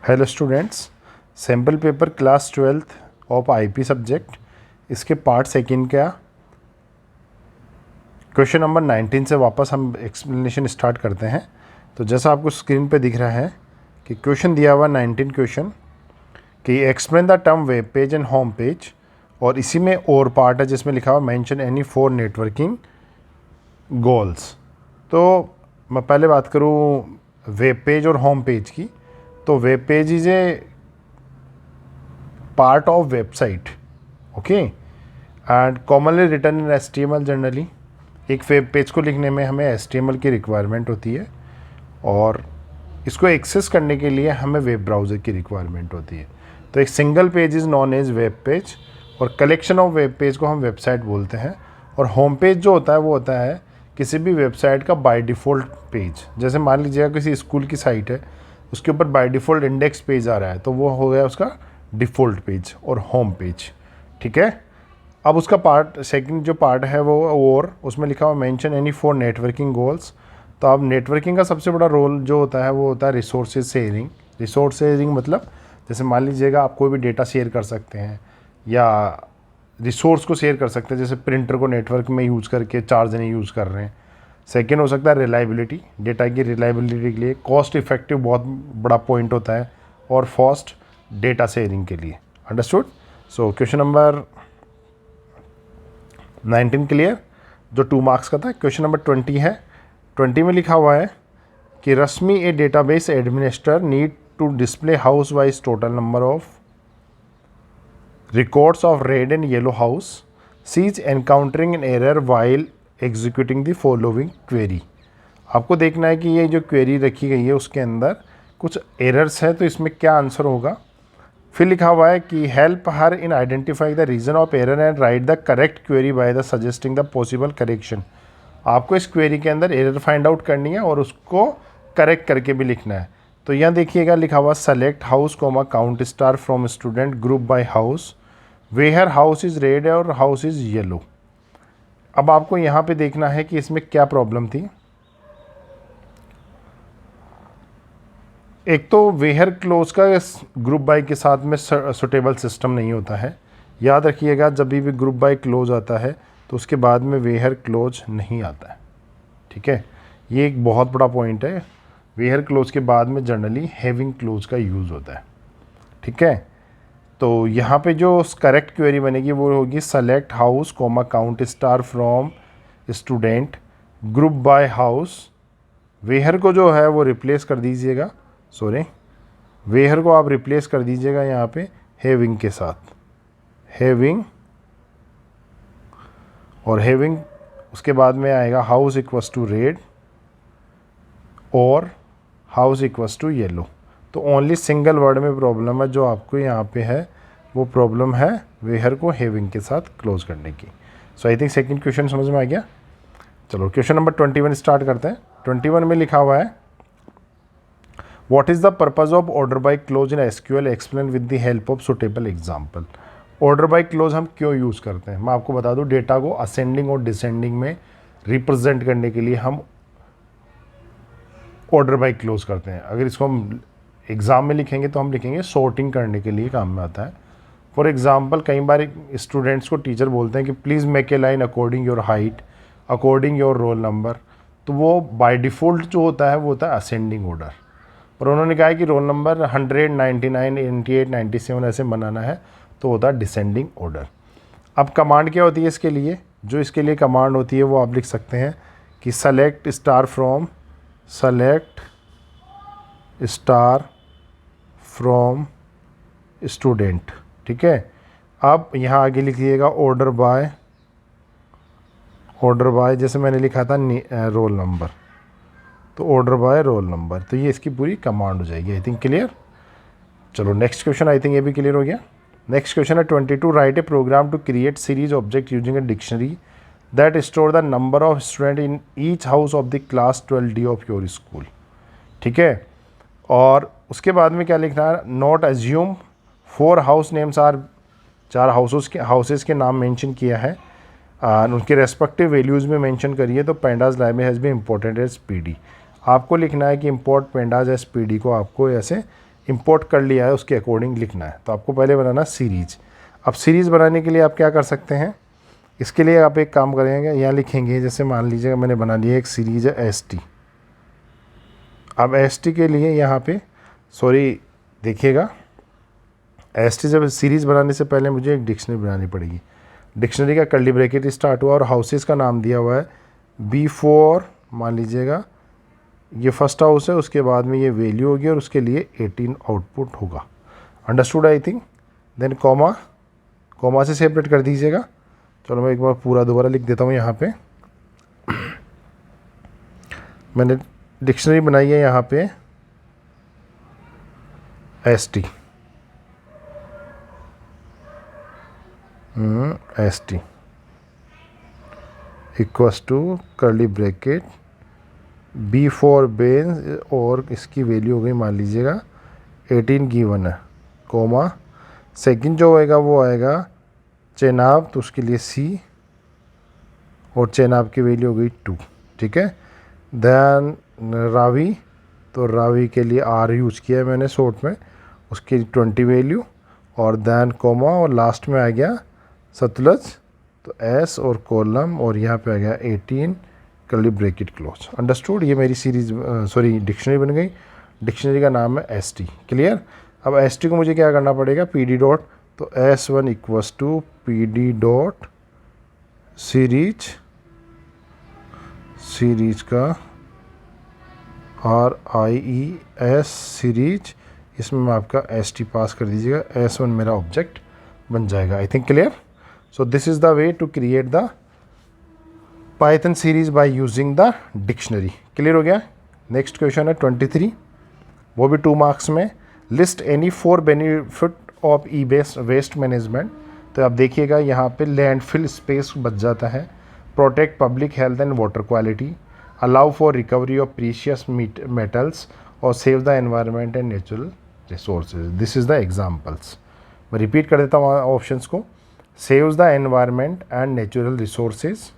Hello students, sample paper class 12th of IP subject, इसके part second का question number 19 से वापस हम एक्सप्लेनेशन स्टार्ट करते हैं। तो जैसा आपको स्क्रीन पे दिख रहा है कि क्वेश्चन दिया हुआ 19 क्वेश्चन कि explain the term web page and home page, और इसी में और पार्ट है जिसमें लिखा हुआ मेंशन एनी 4 नेटवर्किंग गोल्स। तो मैं पहले बात करूँ वेब पेज और होम पेज की। तो web page is a part of website, okay, and commonly written in HTML। Generally एक वेब पेज को लिखने में हमें HTML की रिक्वायरमेंट होती है, और इसको एक्सेस करने के लिए हमें वेब ब्राउज़र की रिक्वायरमेंट होती है। तो एक single page is known as web page, और कलेक्शन ऑफ वेब पेज को हम वेबसाइट बोलते हैं। और होम पेज जो होता है वो होता है किसी भी वेबसाइट का बाय डिफ़ॉल्ट पेज। जैसे मान लीजिएगा किसी स्कूल की साइट है, उसके ऊपर बाय डिफ़ॉल्ट इंडेक्स पेज आ रहा है, तो वो हो गया उसका डिफ़ॉल्ट पेज और होम पेज। ठीक है, अब उसका पार्ट सेकंड जो पार्ट है वो और उसमें लिखा हुआ मेंशन एनी 4 नेटवर्किंग गोल्स। तो अब नेटवर्किंग का सबसे बड़ा रोल जो होता है वो होता है रिसोर्सेज शेयरिंग। रिसोर्स शेयरिंग मतलब जैसे मान लीजिएगा आप कोई भी डेटा शेयर कर सकते हैं या रिसोर्स को शेयर कर सकते हैं, जैसे प्रिंटर को नेटवर्क में यूज़ करके 4 जने यूज़ कर रहे हैं। सेकेंड हो सकता है रिलायबिलिटी, डेटा की रिलायबिलिटी के लिए। कॉस्ट इफेक्टिव बहुत बड़ा पॉइंट होता है, और फास्ट डेटा शेयरिंग के लिए। Understood. So question number 19 clear, जो 2 मार्क्स का था। क्वेश्चन नंबर 20 है। 20 में लिखा हुआ है कि Rashmi a database administrator need to display house wise total number of records of red and yellow house, she is encountering an error while executing the following query. आपको देखना है कि ये जो क्वेरी रखी गई है उसके अंदर कुछ एरर्स है, तो इसमें क्या आंसर होगा। फिर लिखा हुआ है कि help her in identify the reason of error and write the correct query by the suggesting the possible correction. आपको इस क्वेरी के अंदर एरर फाइंड आउट करनी है और उसको करेक्ट करके भी लिखना है। तो यहाँ देखिएगा लिखा हुआ select house comma count star from student group by house, where house is red और हाउस इज येलो। अब आपको यहाँ पे देखना है कि इसमें क्या प्रॉब्लम थी। एक तो वेयर क्लोज का ग्रुप बाय के साथ में सुटेबल सिस्टम नहीं होता है। याद रखिएगा जब भी ग्रुप बाय क्लोज आता है तो उसके बाद में वेयर क्लोज नहीं आता है। ठीक है, ये एक बहुत बड़ा पॉइंट है। वेयर क्लोज के बाद में जनरली हैविंग क्लोज का यूज़ होता है। ठीक है, तो यहाँ पे जो करेक्ट क्वेरी बनेगी वो होगी select house comma count star from student group by house. Where को जो है वो रिप्लेस कर दीजिएगा, सॉरी, वेयर को आप रिप्लेस कर दीजिएगा यहाँ पे हैविंग के साथ, हैविंग, और हैविंग उसके बाद में आएगा हाउस इक्वस टू रेड और हाउस इक्वस टू येलो। तो ओनली सिंगल वर्ड में प्रॉब्लम है जो आपको यहाँ पे है, वो प्रॉब्लम है वेयर को हैविंग के साथ क्लोज करने की। सो आई थिंक सेकंड क्वेश्चन समझ में आ गया। चलो क्वेश्चन नंबर 21 स्टार्ट करते हैं। 21 में लिखा हुआ है what is the purpose of order by close in SQL explain with the help of suitable example. Order by close हम क्यों यूज़ करते हैं, मैं आपको बता दूं। डेटा को असेंडिंग और डिसेंडिंग में रिप्रेजेंट करने के लिए हम ऑर्डर बाय क्लोज करते हैं। अगर इसको हम एग्ज़ाम में लिखेंगे तो हम लिखेंगे सॉर्टिंग करने के लिए काम में आता है। फॉर एग्जाम्पल कई बार स्टूडेंट्स को टीचर बोलते हैं कि please make a line according your height, according your role number. तो वो बाय डिफ़ॉल्ट जो होता है वो होता है असेंडिंग ऑर्डर, पर उन्होंने कहा है कि रोल नंबर 100, 99, 98, 97 ऐसे बनाना है, तो होता है डिसेंडिंग ऑर्डर। अब कमांड क्या होती है इसके लिए, जो इसके लिए कमांड होती है वो आप लिख सकते हैं कि select star from, select star from student. ठीक है, अब यहाँ आगे लिखिएगा ऑर्डर बाय, ऑर्डर बाय जैसे मैंने लिखा था रोल नंबर, तो ऑर्डर बाय रोल नंबर। तो ये इसकी पूरी कमांड हो जाएगी। I think clear. चलो नेक्स्ट क्वेश्चन, आई थिंक ये भी क्लियर हो गया। नेक्स्ट क्वेश्चन है 22 write a program to create series object using a dictionary that store the number of student in each house of the class 12D of your school. ठीक है, और उसके बाद में क्या लिखना है, not assume 4 house names are, 4 houses के नाम मेंशन किया है, उनके रेस्पेक्टिव वैल्यूज़ में मेंशन करिए। तो pandas library has been important as PD। आपको लिखना है कि इम्पोर्ट पेंडाज एज PD को आपको ऐसे इंपोर्ट कर लिया है उसके अकॉर्डिंग लिखना है। तो आपको पहले बनाना सीरीज। अब सीरीज़ बनाने के लिए आप क्या कर सकते हैं, इसके लिए आप एक काम करेंगे, यहाँ लिखेंगे, जैसे मान लीजिएगा मैंने बना लिया एक सीरीज है ST। अब ST के लिए यहाँ पे देखिएगा, ST जब सीरीज़ बनाने से पहले मुझे एक डिक्शनरी बनानी पड़ेगी। डिक्शनरी का कर्ली ब्रैकेट स्टार्ट हुआ और हाउसेस का नाम दिया हुआ है B4, मान लीजिएगा ये फर्स्ट हाउस है, उसके बाद में ये वैल्यू होगी और उसके लिए 18 आउटपुट होगा। Understood I think. Then comma से सेपरेट कर दीजिएगा। चलो मैं एक बार पूरा दोबारा लिख देता हूँ। यहाँ पे मैंने डिक्शनरी बनाई है यहाँ पे ST equals to curly bracket B4 Ben और इसकी वैल्यू हो गई मान लीजिएगा 18 गिवन है, कॉमा सेकंड जो होएगा वो आएगा चेनाब, तो उसके लिए C और चेनाब की वैल्यू हो गई 2। ठीक है। देन रावी, तो रावी के लिए R यूज़ किया है मैंने शॉर्ट में, उसकी 20 वैल्यू, और देन कॉमा और लास्ट में आ गया सतलज, तो S और कॉलम और यहाँ पे आ गया 18 कर्ली ब्रैकेट क्लोज। अंडरस्टूड। ये मेरी डिक्शनरी बन गई। डिक्शनरी का नाम है ST। क्लियर। अब ST को मुझे क्या करना पड़ेगा, PD डॉट, तो S1 equals to PD dot series का RIES सीरीज, इसमें आपका ST पास कर दीजिएगा, S1 मेरा ऑब्जेक्ट बन जाएगा। I think clear. So this is the way to create the Python series by using the dictionary. Clear हो गया। नेक्स्ट क्वेश्चन है 23, वो भी 2 मार्क्स में। List any 4 benefit of E waste management. तो आप देखिएगा यहाँ पे लैंडफिल स्पेस बच जाता है, protect public health and water quality, allow for recovery of precious metals और save the environment and natural resources. This is the examples. मैं रिपीट कर देता हूँ ऑप्शंस को। Saves the environment and natural resources,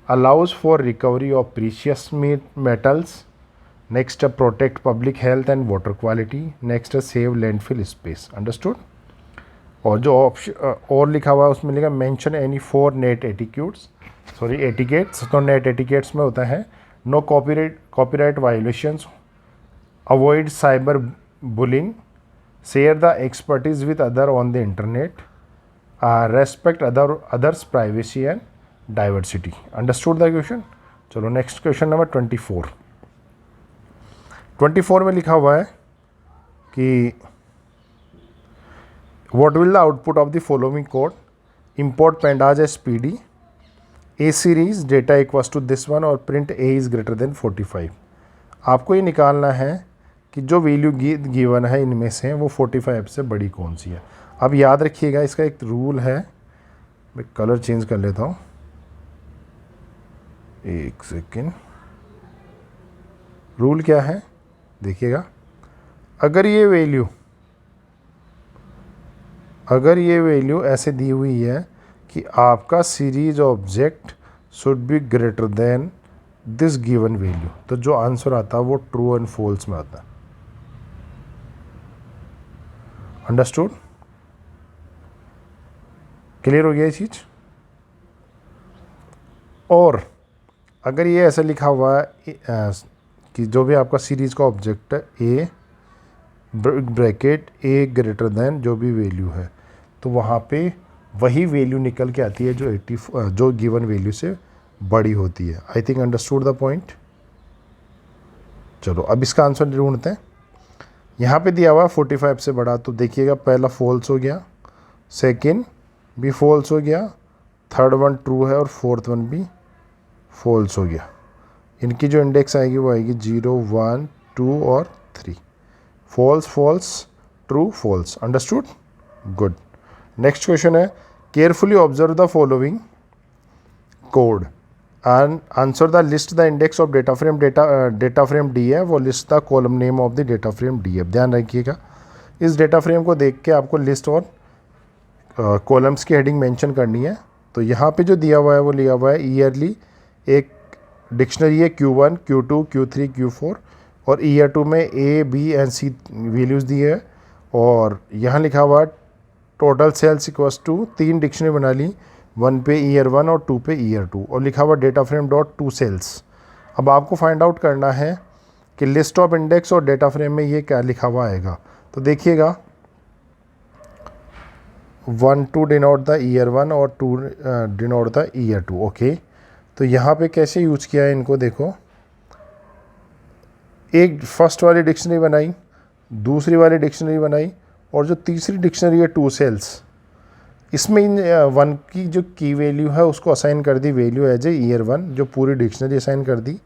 allows for recovery of precious metals, next protect public health and water quality, next save landfill space। understood। और जो option और लिखा हुआ है उसमें लिखा मेंशन एनी 4 नेट एटिकेट्स। तो नेट एटिकेट्स में होता है no copyright violations, avoid cyber bullying, share the expertise with other on the internet, respect others privacy and diversity. Understood the question. चलो नेक्स्ट क्वेश्चन नंबर 24 में लिखा हुआ है कि what will the output of the following code, import pandas as PD a series data equals to this one और print a is greater than 45। आपको ये निकालना है कि जो वैल्यू गिवन है इनमें से वो 45 से बड़ी कौन सी है। अब याद रखिएगा इसका एक रूल है, मैं कलर चेंज कर लेता हूँ, एक सेकेंड। रूल क्या है देखिएगा, अगर ये वैल्यू ऐसे दी हुई है कि आपका series object should be greater than this given value, तो जो आंसर आता है वो ट्रू एंड फॉल्स में आता है। अंडरस्टूड। क्लियर हो गया ये चीज। और अगर ये ऐसा लिखा हुआ है कि जो भी आपका सीरीज का ऑब्जेक्ट है A bracket A greater than जो भी वैल्यू है, तो वहाँ पे वही वैल्यू निकल के आती है जो गिवन वैल्यू से बड़ी होती है। I think understood the point. चलो अब इसका आंसर ढूंढते हैं। यहाँ पे दिया हुआ 45 से बड़ा, तो देखिएगा पहला फॉल्स हो गया, सेकेंड भी फॉल्स हो गया, थर्ड वन ट्रू है और फोर्थ वन भी फॉल्स हो गया। इनकी जो इंडेक्स आएगी वो आएगी 0, 1, 2 और 3। False false true false. Understood. Good. Next question है, carefully observe the following code and answer the list the index of data frame D है, वो list the column name of the data frame D है। ध्यान रखिएगा, इस data frame को देख के आपको लिस्ट और कॉलम्स की हेडिंग मेंशन करनी है। तो यहाँ पे जो दिया हुआ है वो लिया हुआ है ईयरली, एक डिक्शनरी है Q1, Q2, Q3, Q4 और ईयर 2 में A, B एंड C वैल्यूज़ दी है। और यहाँ लिखा हुआ total sales equals to 3 dictionary बना ली, 1 पे ईयर 1 और 2 पे ईयर 2, और लिखा हुआ data frame dot to sales. अब आपको फाइंड आउट करना है कि लिस्ट ऑफ इंडेक्स और डेटा फ्रेम में ये क्या लिखा हुआ आएगा। तो देखिएगा 1 टू डिनोट द ईयर 1 और 2 डिनोट द ईयर 2। ओके, तो यहाँ पे कैसे यूज किया है इनको देखो, एक फर्स्ट वाली डिक्शनरी बनाई, दूसरी वाली डिक्शनरी बनाई, और जो तीसरी डिक्शनरी है टू सेल्स, इसमें इन 1 की जो की वैल्यू है उसको असाइन कर दी वैल्यू एज ए ईयर 1, जो पूरी डिक्शनरी असाइन कर दी।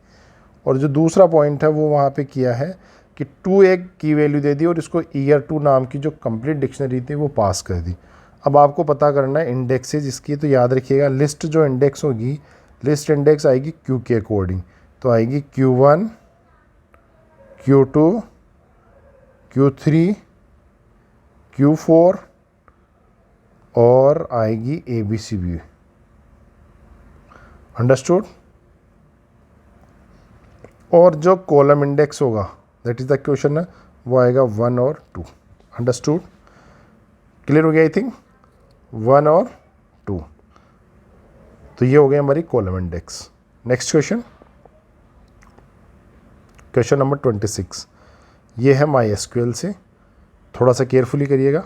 और जो दूसरा पॉइंट है वो वहाँ पे किया है कि 2 एक की वैल्यू दे दी और इसको ईयर 2 नाम की जो कंप्लीट डिक्शनरी थी वो पास कर दी। अब आपको पता करना है इंडेक्सेज इसकी, तो याद रखिएगा लिस्ट जो इंडेक्स होगी, लिस्ट इंडेक्स आएगी क्यू के अकॉर्डिंग, तो आएगी Q1, Q2, Q3, Q4 और आएगी ABCB। अंडरस्टूड। और जो कॉलम इंडेक्स होगा दैट इज द क्वेश्चन है, वो आएगा 1 और 2। अंडरस्टूड, क्लियर हो गया आई थिंक, 1 और 2। तो ये हो गया हमारी column index. Next question, question number 26। ये है MySQL से, थोड़ा सा केयरफुली करिएगा।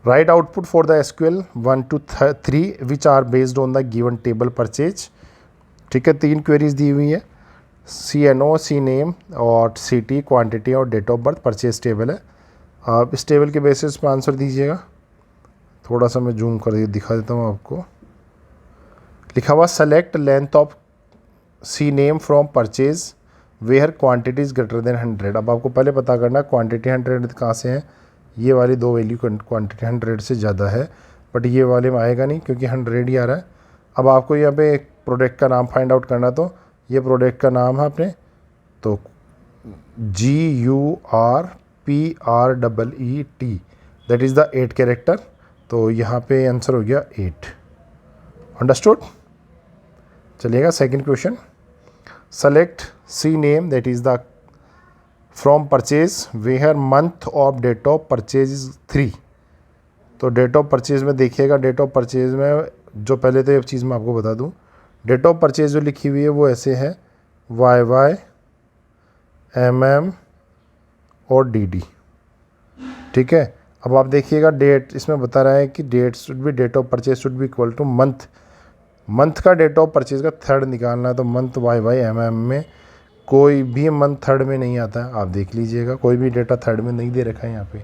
Write output for the SQL 1 to 3 which are based on the given table purchase। ठीक है, 3 क्वेरीज दी हुई है, CNO, CNAME और CT क्वांटिटी और date of birth purchase table है। आप इस टेबल के बेसिस पे आंसर दीजिएगा। थोड़ा सा मैं जूम कर दिखा देता हूँ आपको। लिखा हुआ select length of CNAME from purchase where quantity is greater than 100। अब आपको पहले पता करना क्वांटिटी 100 कहाँ से है, ये वाली 2 वैल्यू क्वांटिटी 100 से ज़्यादा है, बट ये वाले में आएगा नहीं क्योंकि 100 ही आ रहा है। अब आपको यहाँ पे एक प्रोडक्ट का नाम फाइंड आउट करना, तो ये प्रोडक्ट का नाम है अपने, तो GURPREET that is the 8 character. तो यहाँ पे आंसर हो गया 8। अंडरस्टूड। चलिएगा second question, select CNAME that is the from purchase where month of date of purchase is 3। तो डेट ऑफ परचेज में देखिएगा, डेट ऑफ परचेज में जो पहले तो ये चीज़ मैं आपको बता दूं, डेट ऑफ परचेज जो लिखी हुई है वो ऐसे है YY MM और DD। ठीक है, अब आप देखिएगा डेट इसमें बता रहा है कि date should be, date of purchase should be equal to month. Month का डेट ऑफ परचेज का थर्ड निकालना है, तो मंथ YY MM में कोई भी मंथ थर्ड में नहीं आता है, आप देख लीजिएगा, कोई भी डेटा थर्ड में नहीं दे रखा है यहाँ पे,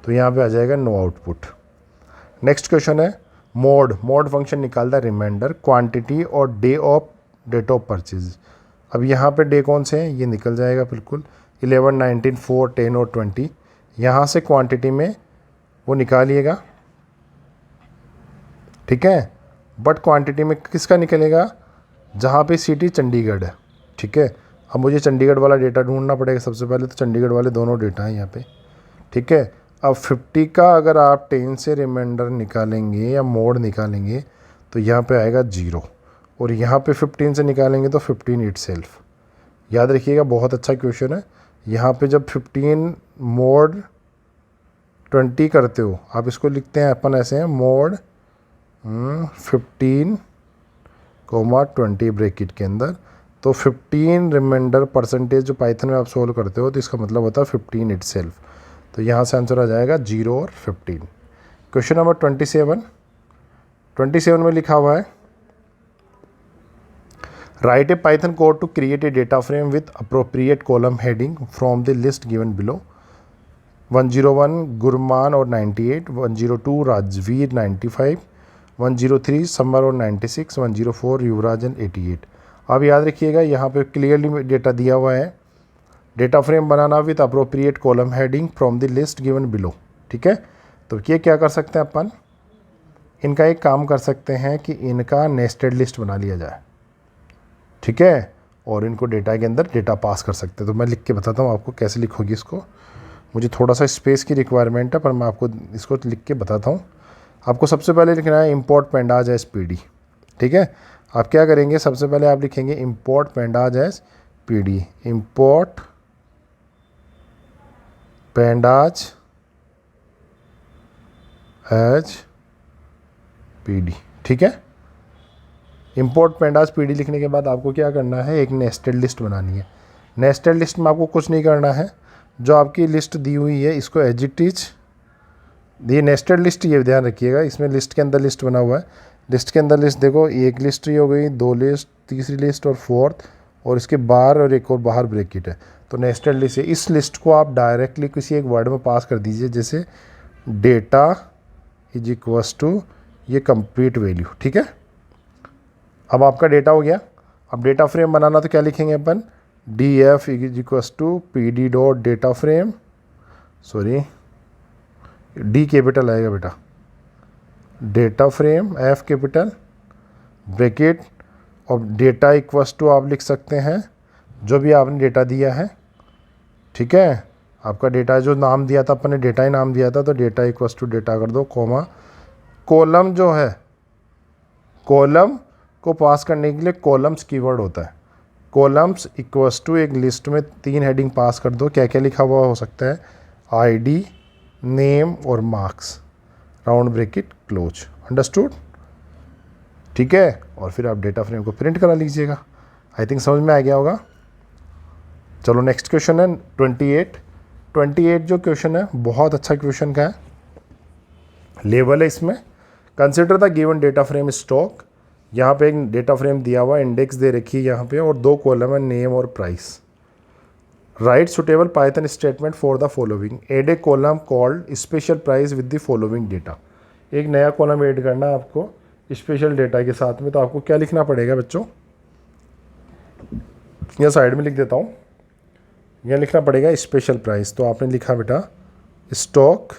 तो यहाँ पे आ जाएगा नो आउटपुट। नेक्स्ट क्वेश्चन है मोड फंक्शन निकालता है रिमाइंडर, क्वांटिटी और day of date of purchase. अब यहाँ पे डे कौन से हैं, ये निकल जाएगा बिल्कुल 11, 19, 4, 10 और 20। यहाँ से क्वांटिटी में वो निकालिएगा, ठीक है, बट क्वांटिटी में किसका निकलेगा, जहाँ पे सिटी चंडीगढ़ है। ठीक है, अब मुझे चंडीगढ़ वाला डेटा ढूंढना पड़ेगा सबसे पहले, तो चंडीगढ़ वाले दोनों डेटा हैं यहाँ पे। ठीक है, अब 50 का अगर आप 10 से रिमाइंडर निकालेंगे या मोड निकालेंगे तो यहाँ पे आएगा 0, और यहाँ पे 15 से निकालेंगे तो 15 इटसेल्फ। याद रखिएगा, बहुत अच्छा क्वेश्चन है। यहाँ पे जब 15 मोड 20 करते हो, आप इसको लिखते हैं अपन ऐसे हैं, मोड 15 20 ब्रैकेट के अंदर, तो 15 रिमाइंडर परसेंटेज जो पाइथन में आप सोल्व करते हो, तो इसका मतलब होता है 15 इटसेल्फ। तो यहाँ से आंसर आ जाएगा 0 और 15। क्वेश्चन नंबर 27 में लिखा हुआ है write a Python code to create a data frame with appropriate column heading from the list given below. 101 Gurman और 98, 102 राजवीर 95, 103 समर और 96, 104 युवराज एंड 88। अब याद रखिएगा, यहाँ पे क्लियरली डेटा दिया हुआ है, data frame banana with appropriate column heading from the list given below. ठीक है, तो ये क्या कर सकते हैं अपन, इनका एक काम कर सकते हैं कि इनका नेस्टेड लिस्ट बना लिया जाए। ठीक है, और इनको डेटा के अंदर डेटा पास कर सकते हैं। तो मैं लिख के बताता हूँ आपको कैसे लिखोगी इसको, मुझे थोड़ा सा स्पेस की रिक्वायरमेंट है, पर मैं आपको इसको लिख के बताता हूँ। आपको सबसे पहले लिखना है इंपोर्ट पेंडाज एस PD। ठीक है। आप क्या करेंगे, सबसे पहले आप लिखेंगे import pandas as PD, import pandas as PD, ठीक है। इम्पोर्ट पेंडाज PD लिखने के बाद आपको क्या करना है, एक नेस्टेड लिस्ट बनानी है। नेस्टेड लिस्ट में आपको कुछ नहीं करना है, जो आपकी लिस्ट दी हुई है इसको एज इट इज, ये नेस्टेड लिस्ट, ये ध्यान रखिएगा, इसमें लिस्ट के अंदर लिस्ट बना हुआ है। लिस्ट के अंदर लिस्ट देखो, एक लिस्ट ही हो गई, दो लिस्ट, तीसरी लिस्ट और फोर्थ, और इसके बाहर और एक और बाहर ब्रैकेट है, तो नेस्टेड लिस्ट है। इस लिस्ट को आप डायरेक्टली किसी एक वर्ड में पास कर दीजिए, जैसे डेटा इज इक्वल्स टू ये कंप्लीट वैल्यू, ठीक है। अब आपका डेटा हो गया। अब डेटा फ्रेम बनाना तो क्या लिखेंगे अपन, DF is equals to PD dot data frame, sorry D capital आएगा बेटा, data frame F capital bracket, और डेटा इक्वल्स टू आप लिख सकते हैं जो भी आपने डेटा दिया है, ठीक है। आपका डेटा जो नाम दिया था अपन ने, डेटा ही नाम दिया था, तो डेटा इक्वल्स टू डेटा कर दो, कॉमा, कॉलम जो है, कॉलम को पास करने के लिए कॉलम्स कीवर्ड होता है। कॉलम्स इक्वल्स टू एक लिस्ट में 3 हेडिंग पास कर दो, क्या क्या लिखा हुआ हो सकता है, ID, नेम और marks, round bracket close, understood, ठीक है। और फिर आप डेटा फ्रेम को प्रिंट करा लीजिएगा। आई थिंक समझ में आ गया होगा। चलो नेक्स्ट क्वेश्चन है 28 जो क्वेश्चन है बहुत अच्छा क्वेश्चन का है, लेवल है इसमें। Consider the given data frame stock, यहाँ पे एक डेटा फ्रेम दिया हुआ, इंडेक्स दे रखी है यहाँ पे, और 2 कॉलम है, नेम और price. Write suitable Python statement for the following, add a column called special price with the following data. एक नया कॉलम ऐड करना है आपको स्पेशल डेटा के साथ में, तो आपको क्या लिखना पड़ेगा बच्चों, यह साइड में लिख देता हूँ, यह लिखना पड़ेगा स्पेशल प्राइस। तो आपने लिखा बेटा स्टॉक,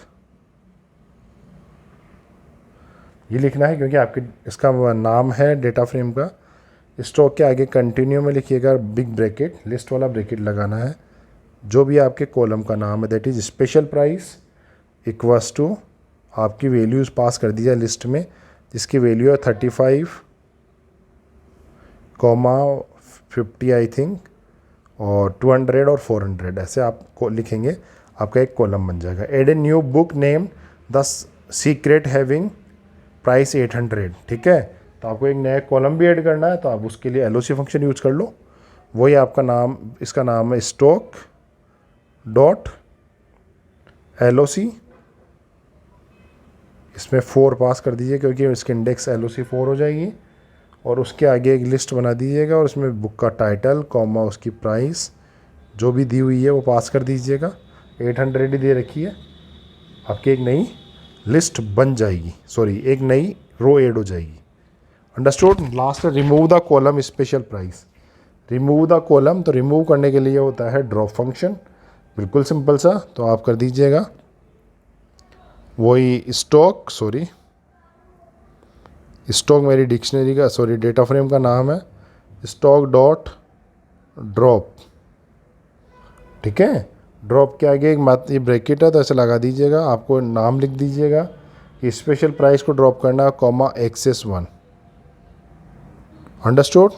ये लिखना है क्योंकि आपके इसका नाम है डेटा फ्रेम का। स्टॉक के आगे कंटिन्यू में लिखिएगा बिग ब्रैकेट, लिस्ट वाला ब्रैकेट लगाना है, जो भी आपके कॉलम का नाम है, that is special price equals to आपकी वैल्यूज़ पास कर दी जाए लिस्ट में, जिसकी वैल्यू है 35, 50 आई थिंक, और 200 और 400, ऐसे आप लिखेंगे, आपका एक कॉलम बन जाएगा। Add a new book name the secret having price 800, ठीक है। तो आपको एक नया कॉलम भी ऐड करना है, तो आप उसके लिए LOC फंक्शन यूज कर लो, वही आपका नाम, इसका नाम है स्टॉक डॉट LOC, इसमें 4 पास कर दीजिए क्योंकि इसकी इंडेक्स LOC 4 हो जाएगी, और उसके आगे एक लिस्ट बना दीजिएगा, और उसमें बुक का टाइटल कॉमा उसकी प्राइस जो भी दी हुई है वो पास कर दीजिएगा। 800 ही दे रखी है, आपकी एक नई लिस्ट बन जाएगी, सॉरी एक नई रो ऐड हो जाएगी, understood. Last remove the column special price, remove the column, तो रिमूव करने के लिए होता है ड्रॉप फंक्शन, बिल्कुल सिंपल सा, तो आप कर दीजिएगा वही स्टॉक, स्टॉक मेरी डिक्शनरी का, डेटा फ्रेम का नाम है स्टॉक डॉट ड्रॉप, ठीक है। ड्रॉप के आगे एक ये ब्रैकेट है, तो ऐसे लगा दीजिएगा, आपको नाम लिख दीजिएगा कि स्पेशल प्राइस को ड्रॉप करना, comma axis 1, understood.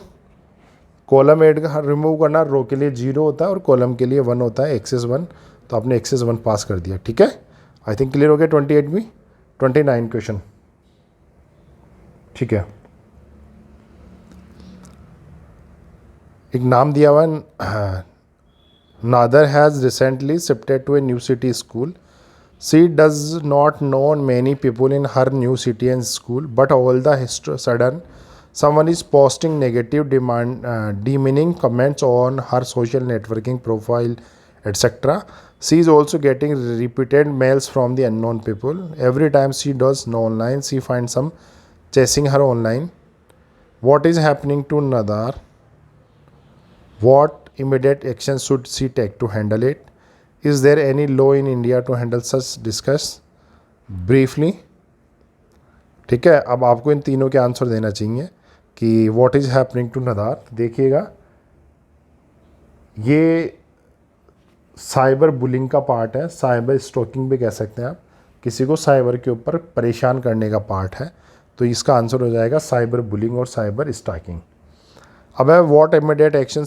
Column add remove करना, रो के लिए 0 होता है और कॉलम के लिए 1 होता है, एक्सेस 1, तो आपने एक्सेस 1 पास कर दिया, ठीक है। आई थिंक क्लियर हो गया 28 भी। 29 क्वेश्चन, ठीक है। एक नाम दिया हुआ है, Nadar has recently shifted to a new city school, she does not know many people in her new city and school, but all the sudden someone is posting negative demeaning comments on her social networking profile, etc. She is also getting repeated mails from the unknown people. Every time she does no online, she finds some chasing her online. What is happening to Nadar? What immediate action should she take to handle it? Is there any law in India to handle such discuss? Briefly, ठीक है। अब आपको इन तीनों के answer देना चाहिए कि what is happening to नदार। देखिएगा, ये साइबर बुलिंग का पार्ट है, साइबर स्टॉकिंग भी कह सकते हैं आप, किसी को साइबर के ऊपर परेशान करने का पार्ट है। तो इसका आंसर हो जाएगा साइबर बुलिंग और साइबर स्टॉकिंग। अब है what immediate action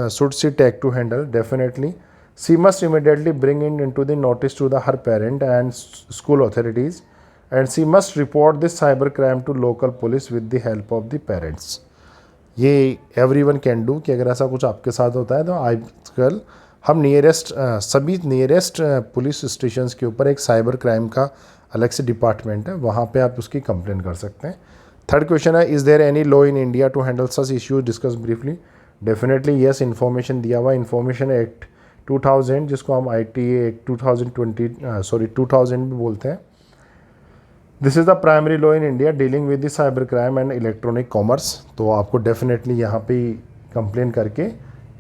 should she take to handle. Definitely she must immediately bring into the notice to the her parent and school authorities and she must report this cyber crime to local police with the help of the parents. ये everyone can do कि अगर ऐसा कुछ आपके साथ होता है तो आजकल हम सभी नियरेस्ट पुलिस स्टेशंस के ऊपर एक साइबर क्राइम का अलग से डिपार्टमेंट है, वहाँ पे आप उसकी कंप्लेन कर सकते हैं। थर्ड क्वेश्चन है, is there any law in India to handle such issues, discuss briefly. Definitely yes, information दिया हुआ इन्फॉर्मेशन एक्ट 2000 जिसको हम ITA एक्ट 2000 भी बोलते हैं। This is the primary law in India dealing with the cyber crime and electronic commerce. तो आपको definitely यहाँ पे कंप्लेन करके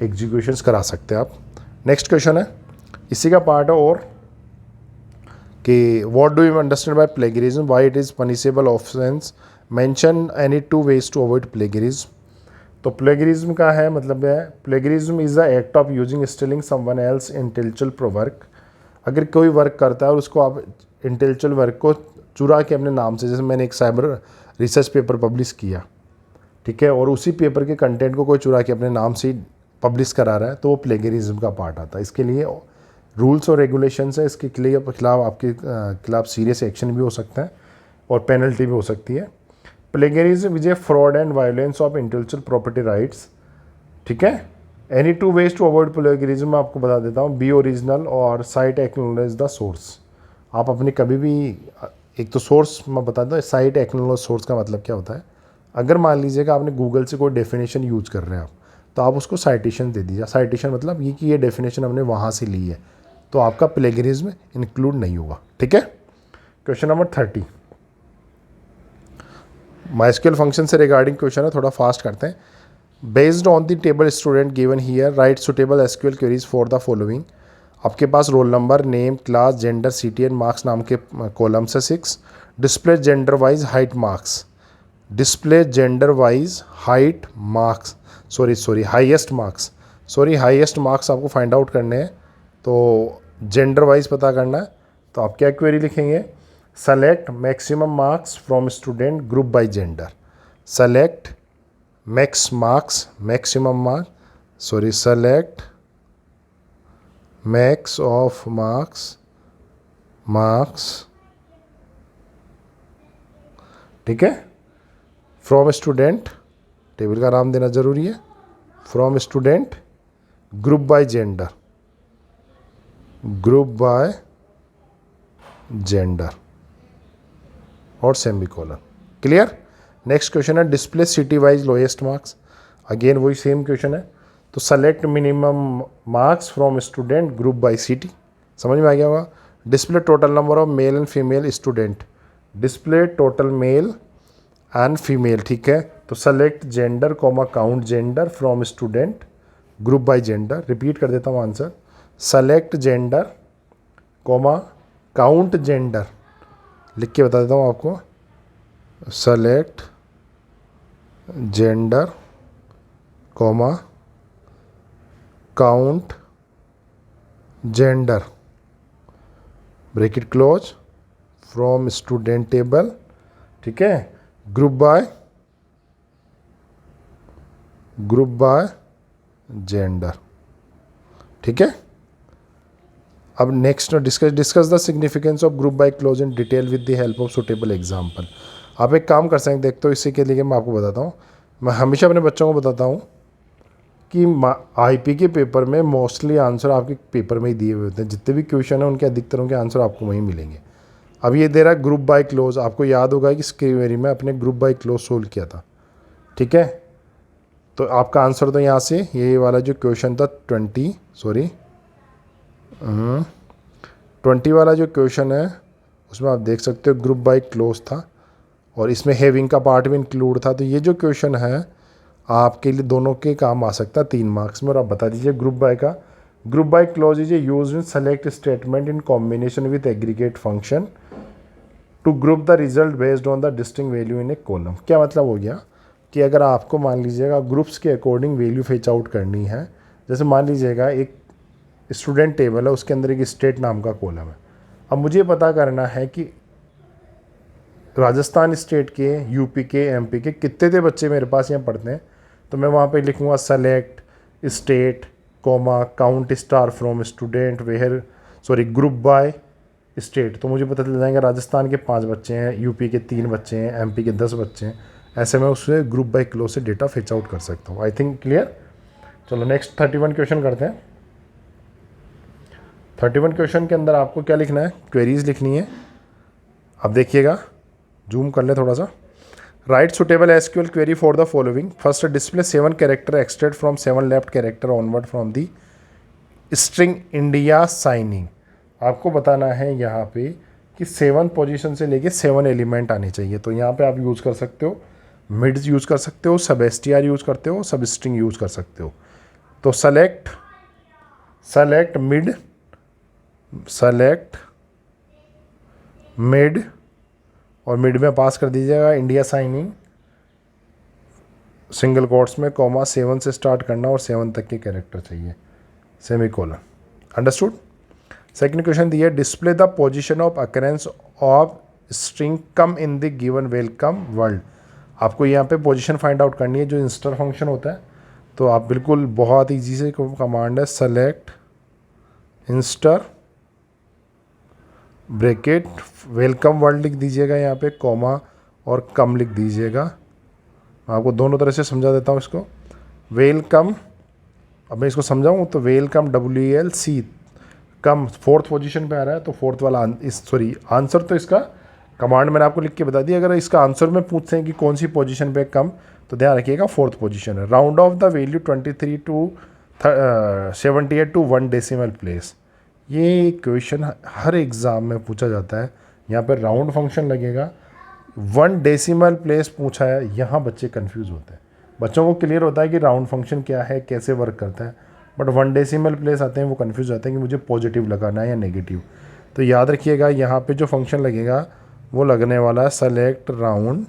एग्जीक्यूशंस करा सकते हैं आप। नेक्स्ट क्वेश्चन है, इसी का पार्ट है और कि what do you understand by plagiarism, why it is punishable offence, mention any 2 ways to avoid plagiarism. तो प्लेगरिज्म का है मतलब है, plagiarism is the act of using stealing someone else intellectual work. अगर कोई वर्क करता है और उसको आप इंटेलेक्चुअल वर्क को चुरा के अपने नाम से, जैसे मैंने एक साइबर रिसर्च पेपर पब्लिश किया, ठीक है, और उसी पेपर के कंटेंट को कोई चुरा के अपने नाम से पब्लिश करा रहा है, तो वो प्लेगरिज्म का पार्ट आता है। इसके लिए रूल्स और रेगुलेशंस है, इसके खिलाफ आपके खिलाफ सीरियस एक्शन भी हो सकता है और पेनल्टी भी हो सकती है। Plagiarism is a fraud and violence of intellectual property rights, ठीक है। Any 2 ways to avoid plagiarism मैं आपको बता देता हूँ, बी ओरिजिनल और साइट एक्नॉलेज द सोर्स। आप अपनी कभी भी, एक तो सोर्स मैं बता दूँ, साइट एक्नॉलेज सोर्स का मतलब क्या होता है, अगर मान लीजिएगा आपने गूगल से कोई डेफिनेशन यूज कर रहे हैं आप, तो आप उसको साइटेशन दे दीजिए। साइटेशन मतलब ये कि ये डेफिनेशन हमने वहाँ से ली है, तो आपका प्लेगरिज्म इंक्लूड नहीं होगा, ठीक है। क्वेश्चन नंबर 30 माइस्क्यूएल फंक्शन से रिगार्डिंग क्वेश्चन है, थोड़ा फास्ट करते हैं। Based on the table student given here write suitable SQL queries for the following. आपके पास roll number, name, class, gender, city and marks नाम के कॉलम्स है 6। Display gender wise height marks, display gender wise height marks, highest marks आपको find out करने हैं, तो gender wise पता करना है। तो आप क्या क्वेरी लिखेंगे, select maximum marks from student group bye gender. Select select max of marks, ठीक है, फ्रॉम स्टूडेंट, टेबल का नाम देना जरूरी है, from student group bye gender और सेमीकोलन। क्लियर। नेक्स्ट क्वेश्चन है, display city wise lowest marks. Again वही सेम क्वेश्चन है, तो select minimum marks from student group bye city. समझ में आ गया होगा। Display total number of male and female student, display total male and female, ठीक है। तो select gender comma count gender from student group bye gender. Repeat कर देता हूँ answer, select gender comma count gender, लिख के बता देता हूँ आपको, select gender comma count gender, bracket close, from student table, ठीक है, ग्रुप बाय जेंडर, ठीक है। अब next discuss the significance of group by close in detail with the help of suitable example. आप एक काम कर सकते हैं, देखते हो इसी के लिए मैं आपको बताता हूँ। मैं हमेशा अपने बच्चों को बताता हूँ कि IP के पेपर में मोस्टली आंसर आपके पेपर में ही दिए हुए होते हैं, जितने भी क्वेश्चन हैं उनके अधिकतरों के आंसर आपको वहीं मिलेंगे। अब ये दे रहा है ग्रुप बाय क्लोज, आपको याद होगा कि क्वेरी में अपने ग्रुप बाय क्लोज सोल्व किया था, ठीक है। तो आपका आंसर तो यहाँ से ये वाला जो क्वेश्चन था 20 वाला जो क्वेश्चन है उसमें आप देख सकते हो ग्रुप बाय क्लोज था और इसमें हैविंग का पार्ट भी इंक्लूड था। तो ये जो क्वेश्चन है आपके लिए दोनों के काम आ सकता है 3 मार्क्स में। और आप बता दीजिए ग्रुप बाय का, group by clause is use in select statement in combination with aggregate function to group the result based on the distinct value in a column. क्या मतलब हो गया कि अगर आपको मान लीजिएगा ग्रुप्स के अकॉर्डिंग वैल्यू फेच आउट करनी है, जैसे मान लीजिएगा एक स्टूडेंट टेबल है, उसके अंदर एक स्टेट नाम का कॉलम है। अब मुझे पता करना है कि राजस्थान स्टेट के, यूपी के, एमपी के कितने थे बच्चे मेरे पास यहाँ पढ़ते हैं, तो मैं वहाँ पे लिखूँगा select state comma count star from student where group by state, तो मुझे पता चल जाएगा राजस्थान के 5 बच्चे हैं, यूपी के 3 बच्चे हैं, एमपी के 10 बच्चे हैं। ऐसे मैं उससे ग्रुप बाय क्लोज से डेटा फिच आउट कर सकता हूँ। आई थिंक क्लियर। चलो नेक्स्ट 31 क्वेश्चन करते हैं। 31 क्वेश्चन के अंदर आपको क्या लिखना है, क्वेरीज लिखनी है। अब देखिएगा, जूम कर ले थोड़ा सा। Right suitable SQL query for the following. First, display 7 character extract from 7 left character onward from the string India signing. आपको बताना है यहाँ पे कि 7 पोजीशन से लेके 7 एलिमेंट आने चाहिए। तो यहाँ पे आप यूज़ कर सकते हो मिड्स, यूज़ कर सकते हो, सब एसटीआर यूज़ करते हो, सब स्ट्रिंग यूज़ कर सकते हो। तो सेलेक्ट मिड और मिड में पास कर दीजिएगा इंडिया साइनिंग सिंगल कोट्स में कॉमा 7 से स्टार्ट करना और 7 तक के कैरेक्टर चाहिए, सेमीकोलन। अंडरस्टूड। सेकंड क्वेश्चन दिया, display the position of occurrence of string come in the given welcome world. आपको यहाँ पे पोजीशन फाइंड आउट करनी है, जो इंस्टर फंक्शन होता है। तो आप बिल्कुल बहुत ईजी से कमांड है, सेलेक्ट इंस्टर ब्रैकेट वेलकम वर्ल्ड लिख दीजिएगा यहाँ पे, कॉमा और कम लिख दीजिएगा। मैं आपको दोनों तरह से समझा देता हूँ इसको। वेलकम, अब मैं इसको समझाऊँ तो वेलकम WLC कम 4th पोजीशन पे आ रहा है, तो 4th वाला आंसर तो इसका कमांड मैंने आपको लिख के बता दिया। अगर इसका आंसर में पूछते हैं कि कौन सी पोजीशन पे कम, तो ध्यान रखिएगा 4th पोजीशन है। Round off the value 23 to 78 to 1 decimal place. ये क्वेश्चन हर एग्ज़ाम में पूछा जाता है। यहाँ पर राउंड फंक्शन लगेगा, 1 डेसिमल प्लेस पूछा है, यहाँ बच्चे कंफ्यूज होते हैं। बच्चों को क्लियर होता है कि राउंड फंक्शन क्या है, कैसे वर्क करता है, बट 1 डेसिमल प्लेस आते हैं वो कंफ्यूज होते हैं कि मुझे पॉजिटिव लगाना है या नेगेटिव। तो याद रखिएगा यहाँ पे जो फंक्शन लगेगा वो लगने वाला है select round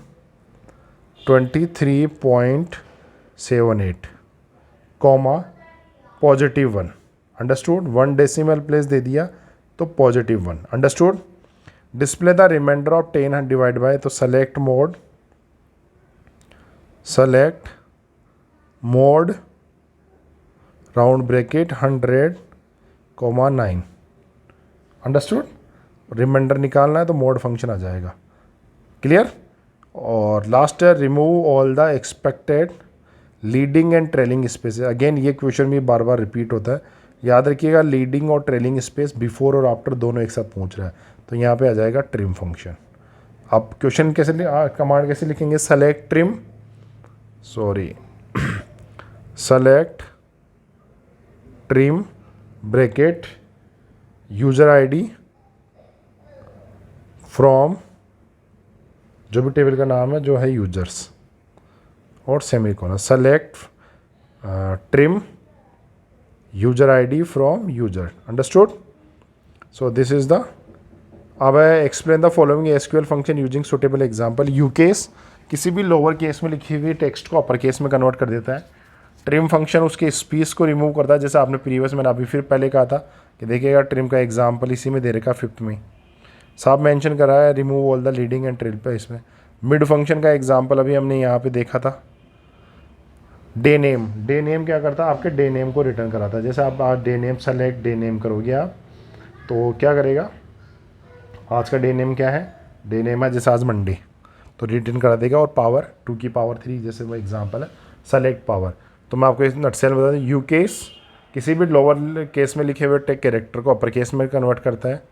23.78 comma +1। Understood. 1 decimal place दे दिया तो +1। Understood. Display the remainder of 10 divide by, तो select mod round bracket 100,9। Understood. Remainder निकालना है तो मोड फंक्शन आ जाएगा। क्लियर। और लास्ट है, remove all the expected leading and trailing space. Again ये क्वेश्चन भी बार बार रिपीट होता है, याद रखिएगा। लीडिंग और ट्रेलिंग स्पेस बिफोर और आफ्टर दोनों एक साथ पहुंच रहा है, तो यहाँ पे आ जाएगा ट्रिम फंक्शन। अब क्वेश्चन कैसे कमांड कैसे लिखेंगे, select trim bracket user ID from, जो भी टेबल का नाम है जो है यूजर्स, और semicolon. Select trim user ID from user. Understood. So this is the, अब explain the following SQL function using suitable example. U case किसी भी लोअर केस में लिखी हुई टेक्स्ट को अपर केस में कन्वर्ट कर देता है। ट्रिम फंक्शन उसके स्पेस को रिमूव करता है, जैसे आपने प्रीवियस मैंने अभी फिर पहले कहा था कि देखिएगा ट्रिम का एग्जांपल इसी में दे रखा 5th में साहब मेंशन करा है, remove all the leading and trail पे। इसमें मिड फंक्शन का एग्जांपल अभी हमने यहाँ पे देखा था। डे नेम क्या करता है, आपके डे नेम को रिटर्न कराता है। जैसे आप आज day name select day name करोगे आप, तो क्या करेगा, आज का डे नेम क्या है, डे नेम है जैसे आज मंडे, तो रिटर्न करा देगा। और पावर 2 की पावर 3 जैसे वो एग्जांपल है, सेलेक्ट पावर। तो मैं आपको इस नटसेल बता दूँ, यू केस किसी भी लोअर केस में लिखे हुए टेक कैरेक्टर को अपर केस में कन्वर्ट करता है।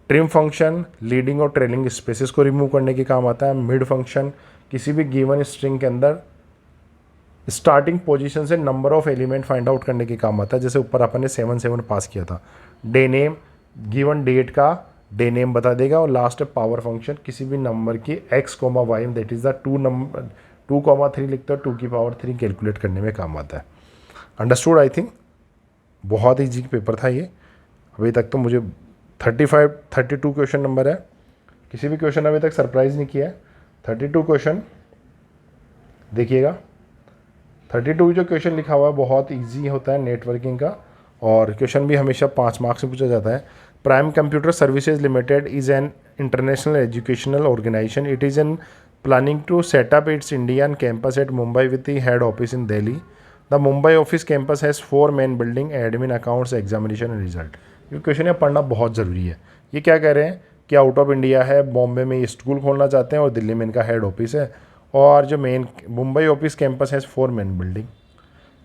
ट्रिम फंक्शन लीडिंग और ट्रेलिंग स्पेसेस को रिमूव करने के काम आता है। मिड फंक्शन किसी भी गिवन स्ट्रिंग के अंदर स्टार्टिंग पोजीशन से number of element find out करने के काम आता है, जैसे ऊपर अपन ने 7 पास किया था। डे नेम गिवन डेट का डे नेम बता देगा। और लास्ट है पावर फंक्शन, किसी भी नंबर की x, y that is the 2,3 लिखते हैं, 2 की पावर 3 कैलकुलेट करने में काम आता है। अंडरस्टूड। आई थिंक बहुत ईजी पेपर था ये। अभी तक तो मुझे 32 क्वेश्चन नंबर है, किसी भी क्वेश्चन अभी तक सरप्राइज नहीं किया है। 32 क्वेश्चन देखिएगा। 32 जो क्वेश्चन लिखा हुआ है बहुत इजी होता है नेटवर्किंग का, और क्वेश्चन भी हमेशा 5 मार्क्स में पूछा जाता है। Prime computer services limited is an international educational organization. It is in planning to set up its Indian campus at Mumbai with the head office in Delhi. The Mumbai office campus has 4 main building: admin, accounts, examination and result. ये question है, पढ़ना बहुत ज़रूरी है. ये क्या कह रहे हैं कि आउट ऑफ इंडिया है, बॉम्बे में ये स्कूल खोलना चाहते हैं और दिल्ली में इनका हेड ऑफिस है. और जो मेन मुंबई ऑफिस कैंपस है 4 main building: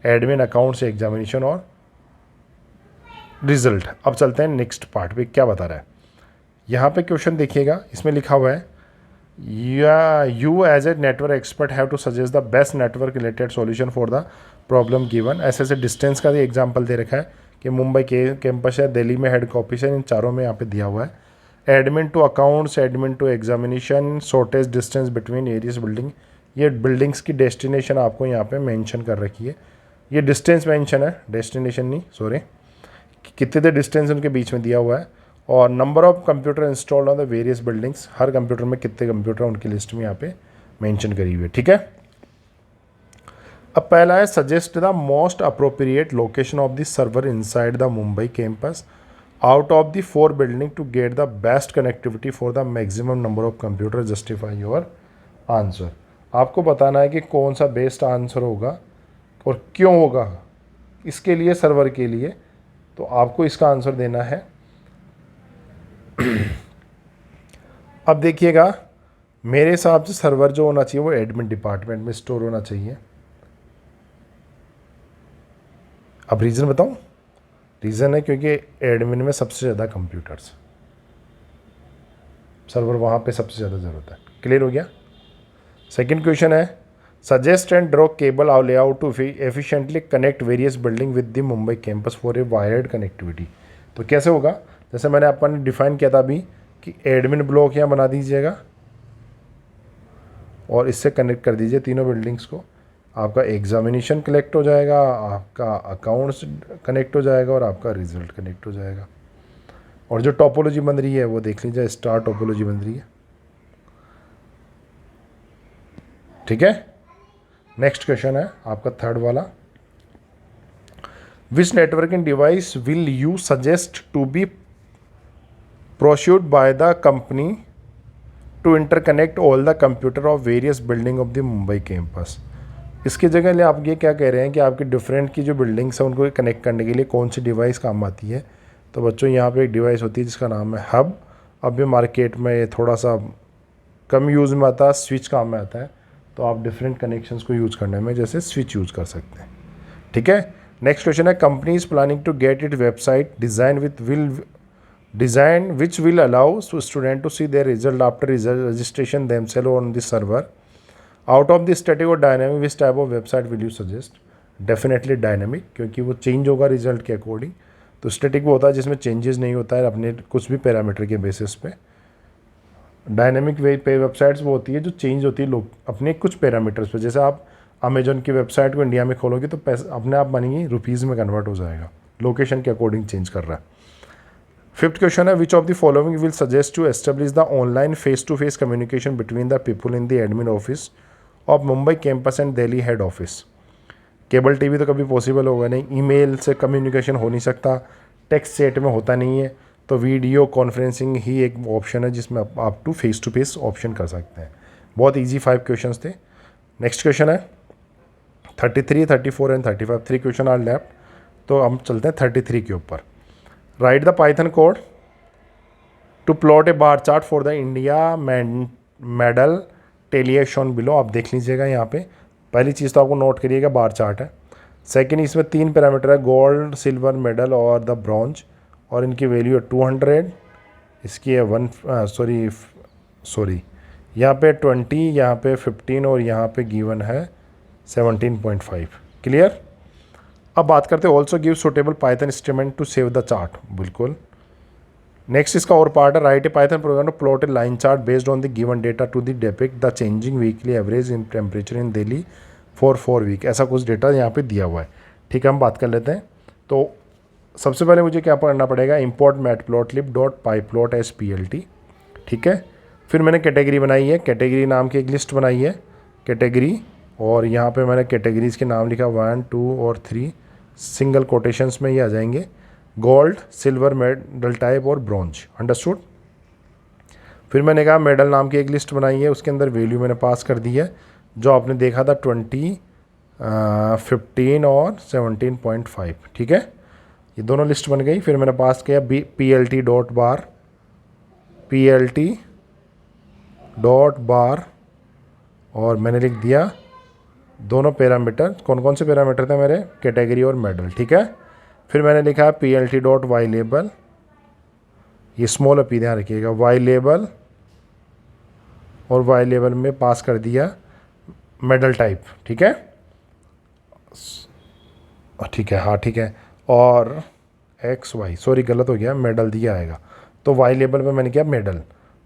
admin, accounts, examination और रिजल्ट. अब चलते हैं नेक्स्ट पार्ट पे, क्या बता रहा है. यहाँ पे क्वेश्चन देखिएगा, इसमें लिखा हुआ है you as a network expert have to suggest the best network related solution for the problem given. ऐसे डिस्टेंस का भी एग्जांपल दे रखा है कि मुंबई के कैंपस है, दिल्ली में हेड ऑफिस है, इन चारों में यहाँ पे दिया हुआ है. Admin to accounts, admin to examination, shortage distance between areas building. ये बिल्डिंग्स की डेस्टिनेशन आपको यहाँ पे मेंशन कर रखी है. ये डिस्टेंस मेंशन है, डेस्टिनेशन नहीं, सॉरी. कितने द डिस्टेंस उनके बीच में दिया हुआ है. और number of computer installed on the various buildings, हर कंप्यूटर में कितने कंप्यूटर उनकी लिस्ट में यहाँ पे मेंशन करी हुई है. ठीक है. अब पहला है suggest the most appropriate location of the server inside the Mumbai campus out of the 4 building to get the best connectivity for the maximum number of computer. Justify your answer. आपको बताना है कि कौन सा बेस्ट आंसर होगा और क्यों होगा इसके लिए, सर्वर के लिए. तो आपको इसका आंसर देना है. अब देखिएगा, मेरे हिसाब से सर्वर जो होना चाहिए वो एडमिन डिपार्टमेंट में स्टोर होना चाहिए. अब रीज़न बताऊं. रीज़न है क्योंकि एडमिन में सबसे ज़्यादा कंप्यूटर्स, सर्वर वहाँ पे सबसे ज़्यादा ज़रूरत है. क्लियर हो गया. सेकंड क्वेश्चन है सजेस्ट एंड ड्रॉ केबल आउ layout to efficiently connect various building with the Mumbai campus for a wired connectivity. तो कैसे होगा, जैसे मैंने अपन डिफाइन किया था अभी कि एडमिन ब्लॉक यहाँ बना दीजिएगा और इससे कनेक्ट कर दीजिए तीनों बिल्डिंग्स को. आपका एग्जामिनेशन कनेक्ट हो जाएगा, आपका अकाउंट्स कनेक्ट हो जाएगा और आपका रिजल्ट कनेक्ट हो जाएगा. और जो टोपोलॉजी बन रही है वो देख लीजिए, स्टार टोपोलॉजी बन रही है. ठीक है. नेक्स्ट क्वेश्चन है आपका थर्ड वाला. Which networking device will you suggest to be procured by the company to interconnect all the computer of various building of the Mumbai campus. इसकी जगह लिए आप ये क्या कह रहे हैं कि आपकी डिफरेंट की जो बिल्डिंग्स हैं उनको कनेक्ट करने के लिए कौन सी डिवाइस काम आती है. तो बच्चों यहाँ पे एक डिवाइस होती है जिसका नाम है हब. अब भी मार्केट में ये थोड़ा सा कम यूज़ में आता है, स्विच काम में आता है. तो आप डिफरेंट कनेक्शंस को यूज़ करने में जैसे स्विच यूज़ कर सकते हैं. ठीक है. नेक्स्ट क्वेश्चन है company is planning to get it website design which will allow student to see their result after registration themselves on this server. Out of this static और dynamic which type of website will you suggest. Definitely dynamic, क्योंकि वो change होगा result के according. तो static वो होता है जिसमें चेंजेस नहीं होता है अपने कुछ भी पैरामीटर के बेसिस पे. डायनेमिक वेबसाइट्स वो होती है जो चेंज होती है लोग अपने कुछ पैरामीटर्स पे. जैसे आप अमेजोन की वेबसाइट को इंडिया में खोलोगे तो पैसे अपने आप बनेंगी, रुपीज़ में कन्वर्ट हो जाएगा, लोकेशन के अकॉर्डिंग चेंज कर रहा है. फिफ्थ क्वेश्चन है which of the following will suggest to establish the online face to face communication between the people in the admin office of Mumbai campus and Delhi head office. Cable TV तो कभी possible होगा नहीं, email से communication हो नहीं सकता, text chat में होता नहीं है. तो वीडियो कॉन्फ्रेंसिंग ही एक ऑप्शन है जिसमें आप फेस टू फेस ऑप्शन कर सकते हैं. बहुत इजी 5 क्वेश्चंस थे. नेक्स्ट क्वेश्चन है 33, 34 एंड 35. 3 question are left. तो हम चलते हैं 33 के ऊपर. Write the Python code to plot a bar chart for the India medal tally below. आप देख लीजिएगा यहाँ पे. पहली चीज़ तो आपको नोट करिएगा बार चार्ट है. सेकेंड, इसमें 3 पैरामीटर है, गोल्ड, सिल्वर मेडल और द ब्रॉन्ज. और इनकी वैल्यू है 200, इसकी है 1 सॉरी यहाँ पे 20, यहाँ पे 15 और यहाँ पे गिवन है 17.5. क्लियर. अब बात करते हैं also give suitable Python instrument to save the chart. बिल्कुल. नेक्स्ट इसका और पार्ट है write a Python program to plot a line chart based on the given data to the depict the changing weekly average in temperature in Delhi for 4 week. ऐसा कुछ data यहाँ पे दिया हुआ है. ठीक है, हम बात कर लेते हैं. तो सबसे पहले मुझे क्या करना पड़ेगा, import matplotlib dot pyplot S PLT. ठीक है. फिर मैंने कैटेगरी बनाई है, कैटेगरी नाम की एक लिस्ट बनाई है कैटेगरी. और यहाँ पे मैंने कैटेगरीज़ के नाम लिखा 1, 2 और 3 सिंगल कोटेशंस में ये आ जाएंगे. गोल्ड, सिल्वर मेडल टाइप और ब्रॉन्ज. अंडरस्टूड. फिर मैंने कहा मेडल नाम की एक लिस्ट बनाई है, उसके अंदर वैल्यू मैंने पास कर दी है जो आपने देखा था 20, 15 और 17.5। ठीक है, ये दोनों लिस्ट बन गई। फिर मैंने पास किया PLT.bar, PLT.bar और मैंने लिख दिया दोनों पैरामीटर। कौन कौन से पैरामीटर थे मेरे? कैटेगरी और मेडल। ठीक है, फिर मैंने लिखा PLT.ylabel, ये स्मॉल अपी ध्यान रखिएगा, ylabel और ylabel में पास कर दिया मेडल टाइप। ठीक है, ठीक है, हाँ ठीक है, और XY, सॉरी गलत हो गया, मेडल दिया आएगा, तो ylabel में मैंने किया मेडल।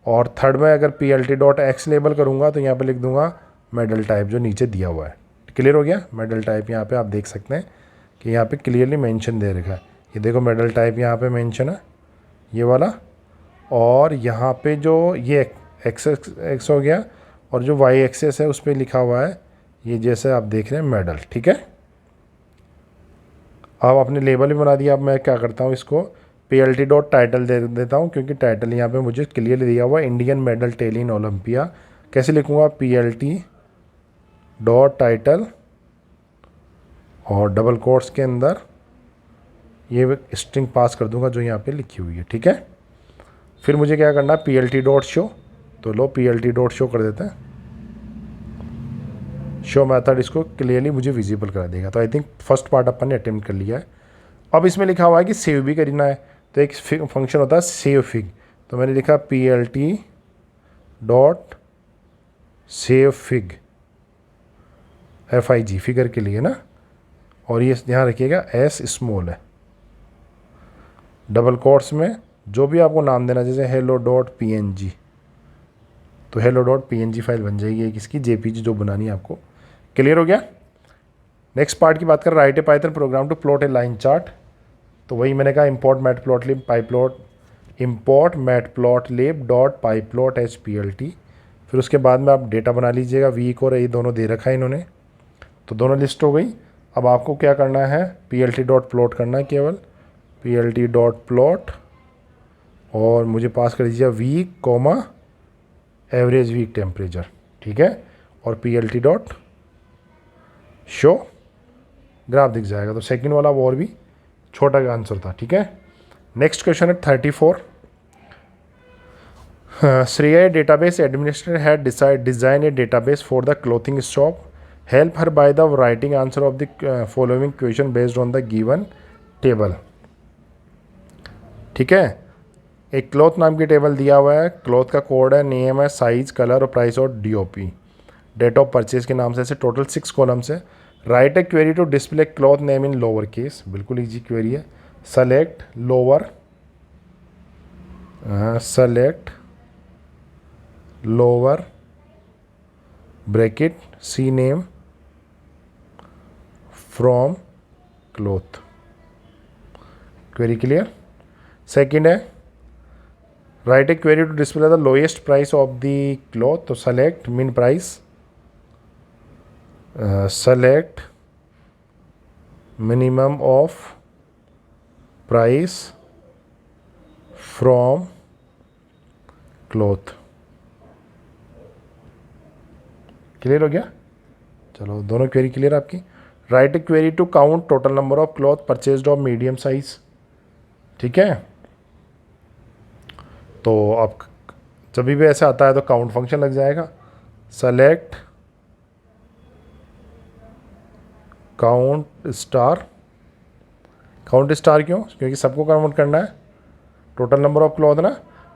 और थर्ड में अगर PLT.xlabel करूँगा तो यहाँ पे लिख दूंगा मेडल टाइप जो नीचे दिया हुआ है। क्लियर हो गया? मेडल टाइप यहाँ पे आप देख सकते हैं कि यहाँ पे क्लियरली मेंशन दे रखा है, ये देखो मेडल टाइप यहाँ पे मेंशन है ये वाला, और यहाँ पे जो ये एक्स हो गया और जो वाई एक्सेस है उस पर लिखा हुआ है ये जैसे आप देख रहे हैं मेडल। ठीक है, अब आपने लेबल भी बना दिया। अब मैं क्या करता हूँ, इसको PLT.title दे देता हूँ क्योंकि टाइटल यहाँ पे मुझे क्लियरली दिया हुआ है इंडियन मेडल टेली इन ओलंपिया। कैसे लिखूँगा? PLT.title और डबल कोट्स के अंदर ये स्ट्रिंग पास कर दूंगा जो यहाँ पे लिखी हुई है। ठीक है, फिर मुझे क्या करना है? PLT.show, तो लो PLT.show कर देते हैं। शो मेथड इसको क्लियरली मुझे विजिबल करा देगा। तो आई थिंक फर्स्ट पार्ट अपन ने अटेम्प्ट कर लिया है। अब इसमें लिखा हुआ है कि सेव भी करना है, तो एक फंक्शन होता है सेव फिग, तो मैंने लिखा PLT.savefig, FIG फिगर के लिए ना, और ये ध्यान रखिएगा S स्मॉल है, डबल कोट्स में जो भी आपको नाम देना, जैसे hello.png, तो hello.png फाइल बन जाएगी एक इसकी, JPG जो बनानी है आपको। क्लियर हो गया? नेक्स्ट पार्ट की बात कर, write a Python program to plot a line chart, तो वही मैंने कहा import matplotlib pyplot, import matplotlib.pyplot HPLT। फिर उसके बाद में आप डेटा बना लीजिएगा, वीक और ये दोनों दे रखा है इन्होंने, तो दोनों लिस्ट हो गई। अब आपको क्या करना है? PLT.plot करना है केवल, PLT.plot और मुझे पास कर दीजिए week comma average week temperature. ठीक है, और PLT.show ग्राफ दिख जाएगा। तो सेकंड वाला वो और भी छोटा आंसर था। ठीक है, नेक्स्ट क्वेश्चन है 34। Shreya database administrator had design A database for the clothing shop, help her by the writing answer of the following question based on the given table. ठीक है, एक क्लॉथ नाम की टेबल दिया हुआ है, क्लॉथ का कोड है, नेम है, साइज, कलर और प्राइस और DOP, डेट ऑफ परचेज के नाम से ऐसे टोटल 6 कॉलम्स है। Write a query to display cloth name in lower case, बिल्कुल इजी क्वेरी है। Select lower bracket C name from cloth. Query clear? Second है write a query to display the lowest price of the cloth, तो select min price, select minimum of price from cloth. Clear हो गया? चलो दोनों query clear आपकी। Write a query to count total number of cloth purchased of medium size. ठीक है, तो अब जब भी ऐसा आता है तो काउंट फंक्शन लग जाएगा। सेलेक्ट काउंट स्टार क्यों? क्योंकि सबको काउंट करना है, टोटल नंबर ऑफ क्लॉथ ना,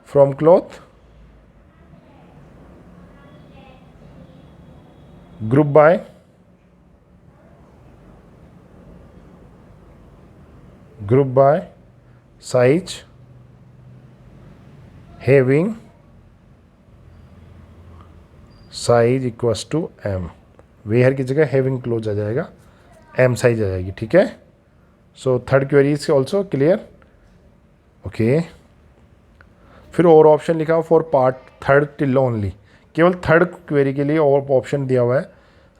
from cloth group by size having size equals to M, where की जगह हैविंग क्लोज आ जाएगा, M साइज आ जाएगी। ठीक है, so third query is also clear. Okay, फिर और ऑप्शन लिखा हुआ for part third till only, केवल थर्ड क्वेरी के लिए और ऑप्शन दिया हुआ है।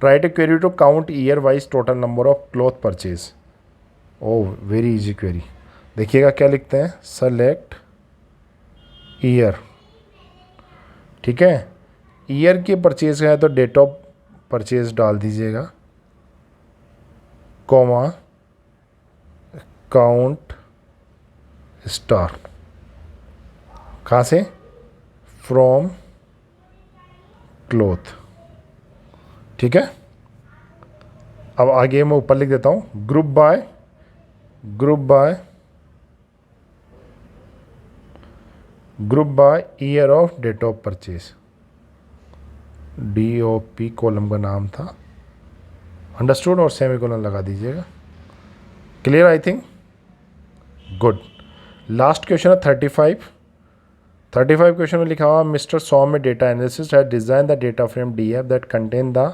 Write a query to count year wise total number of cloth purchase. Oh very easy query, देखिएगा क्या लिखते हैं, सेलेक्ट ईयर ठीक है। ईयर की परचेज है तो डेट ऑफ परचेज डाल दीजिएगा, कॉमा काउंट स्टार, कहाँ से, फ्रॉम क्लोथ। ठीक है। अब आगे मैं ऊपर लिख देता हूँ, group by year of date of purchase, DOP column का नाम था, अंडरस्टूड, और सेमीकोलन लगा दीजिएगा। Clear I think, good. Last question है 35 क्वेश्चन में लिखा हुआ, mister Som a data analyst has design the data frame DF that contain the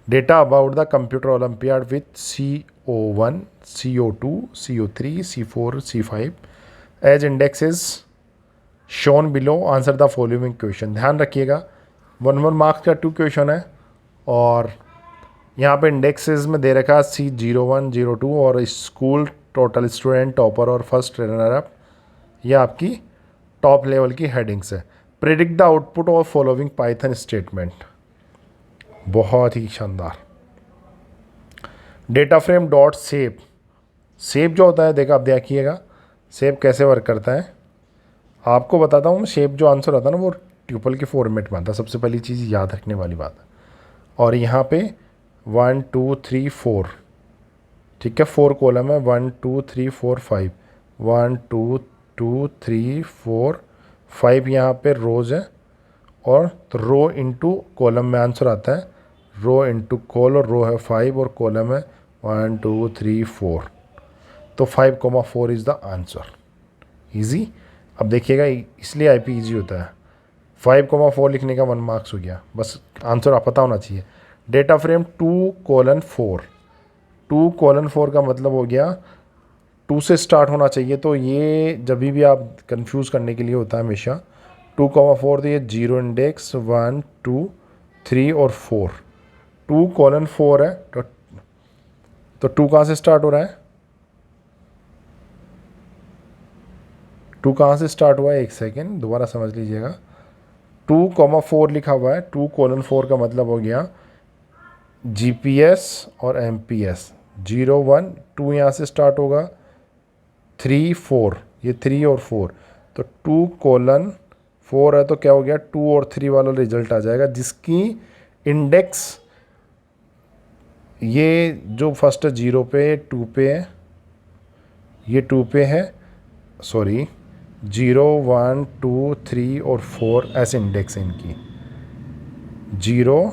data about the computer olympiad with CO1, CO2, CO3, C4, C5 as index is shown below, answer the following question. ध्यान रखिएगा 1 marks का 2 question है, और यहाँ पे indexes में दे रखा C01, 02 और स्कूल, टोटल स्टूडेंट, टॉपर और फर्स्ट रनर अप, ये आपकी टॉप लेवल की हेडिंग्स है। Predict the output of following Python statement, बहुत ही शानदार। डेटा फ्रेम डॉट सेव जो होता है, देखा आप देखिएगा सेव कैसे वर्क करता है, आपको बताता हूँ। शेप जो आंसर आता है ना वो ट्यूपल के फॉर्मेट में आता है, सबसे पहली चीज़ याद रखने वाली बात है। और यहाँ पे 1 2 3 4, ठीक है, 4 कॉलम है, 1 2 3 4 5, 1 2 2 3 4 5 यहाँ पे रोज़ है, और तो रो इंटू कॉलम में आंसर आता है, रो इंटू कॉल, और रो है 5 और कॉलम है 1 2 3 4, तो 5,4 इज़ द आंसर। ईजी। अब देखिएगा इसलिए IP ईजी होता है, 5,4 लिखने का 1 मार्क्स हो गया, बस आंसर आप पता होना चाहिए। डेटा फ्रेम 2:4, 2:4 का मतलब हो गया 2 से स्टार्ट होना चाहिए, तो ये जब भी आप कंफ्यूज करने के लिए होता है हमेशा 2,4, तो ये 0 इंडेक्स 1 2 3 और 4, 2:4 है, तो 2 कहाँ से स्टार्ट हो रहा है, 2 कहाँ से स्टार्ट हुआ है, एक सेकेंड दोबारा समझ लीजिएगा। 2,4 लिखा हुआ है, 2:4 का मतलब हो गया GPS और MPS, 0 1 2 यहाँ से स्टार्ट होगा, 3 4, ये 3 और 4, तो 2:4 है, तो क्या हो गया 2 और 3 वाला रिजल्ट आ जाएगा, जिसकी इंडेक्स ये जो फर्स्ट 0 पे 2 पे है, ये 2 पे है, सॉरी 0 1 2 3 और 4 ऐसे इंडेक्स है इनकी, 0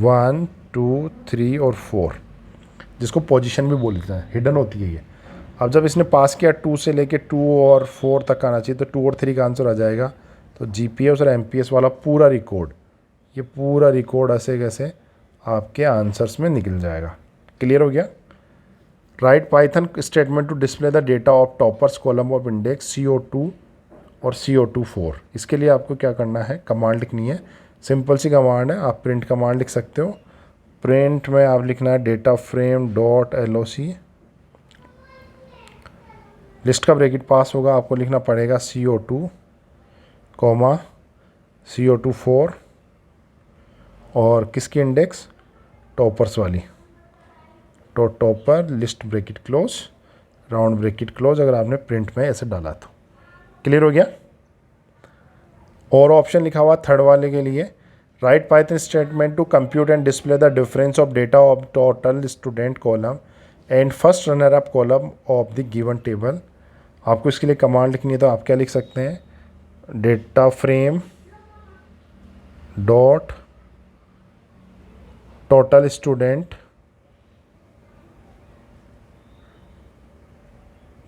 1 2 3 और 4, जिसको पोजीशन भी बोलते हैं, हिडन होती है ये। अब जब इसने पास किया 2 से लेके 2 और 4 तक आना चाहिए, तो 2 और 3 का आंसर आ जाएगा, तो GPS और MPS वाला पूरा रिकॉर्ड, ये पूरा रिकॉर्ड ऐसे कैसे आपके आंसर्स में निकल जाएगा। क्लियर हो गया। Write Python statement to display the data of toppers column of index CO2 और CO2 4। इसके लिए आपको क्या करना है, कमांड लिखनी है, सिंपल सी कमांड है, आप प्रिंट कमांड लिख सकते हो। प्रिंट में आप लिखना है data frame dot LOC, list का ब्रैकेट पास होगा, आपको लिखना पड़ेगा CO2 कॉमा CO2 4 और किसकी इंडेक्स, टॉपर्स वाली, तो topper list bracket close round bracket close, अगर आपने प्रिंट में ऐसे डाला तो। क्लियर हो गया। और ऑप्शन लिखा हुआ थर्ड वाले के लिए, write Python statement to compute and display the difference of data of total student column and first runner up column of the given table. आपको इसके लिए कमांड लिखनी है, तो आप क्या लिख सकते हैं, data frame dot total student,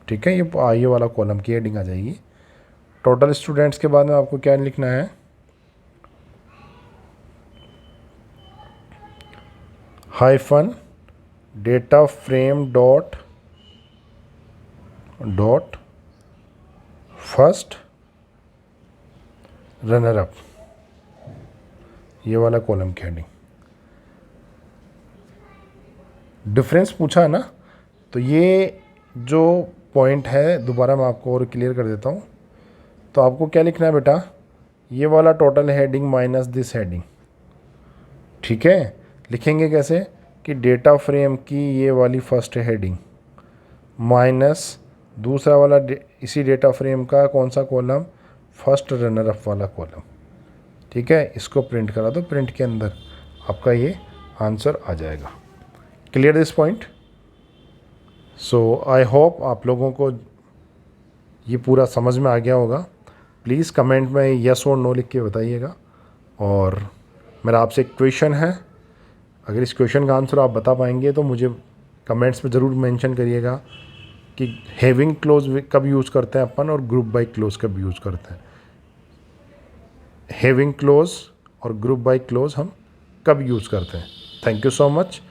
ठीक है, ये वाला कॉलम की हेडिंग आ जाएगी। टोटल स्टूडेंट्स के बाद में आपको क्या लिखना है, hyphen data frame dot first runner up, ये वाला कॉलम की हेडिंग। डिफरेंस पूछा है ना, तो ये जो पॉइंट है, दोबारा मैं आपको और क्लियर कर देता हूँ। तो आपको क्या लिखना है बेटा, ये वाला total heading minus this heading, ठीक है। लिखेंगे कैसे कि डेटा फ्रेम की ये वाली फर्स्ट हेडिंग माइनस दूसरा वाला इसी डेटा फ्रेम का कौन सा कॉलम, फर्स्ट रनर अप वाला कॉलम, ठीक है। इसको प्रिंट करा दो, प्रिंट के अंदर आपका ये आंसर आ जाएगा। Clear this point. So I hope आप लोगों को ये पूरा समझ में आ गया होगा। प्लीज़ कमेंट में यस और नो लिख के बताइएगा। और मेरा आपसे एक क्वेश्चन है, अगर इस क्वेश्चन का आंसर आप बता पाएंगे तो मुझे कमेंट्स में ज़रूर मेंशन करिएगा कि हैविंग क्लोज कब यूज़ करते हैं अपन और ग्रुप बाय क्लोज कब यूज़ करते हैं। हैविंग क्लोज और ग्रुप बाय क्लोज हम कब यूज़ करते हैं। Thank you so much.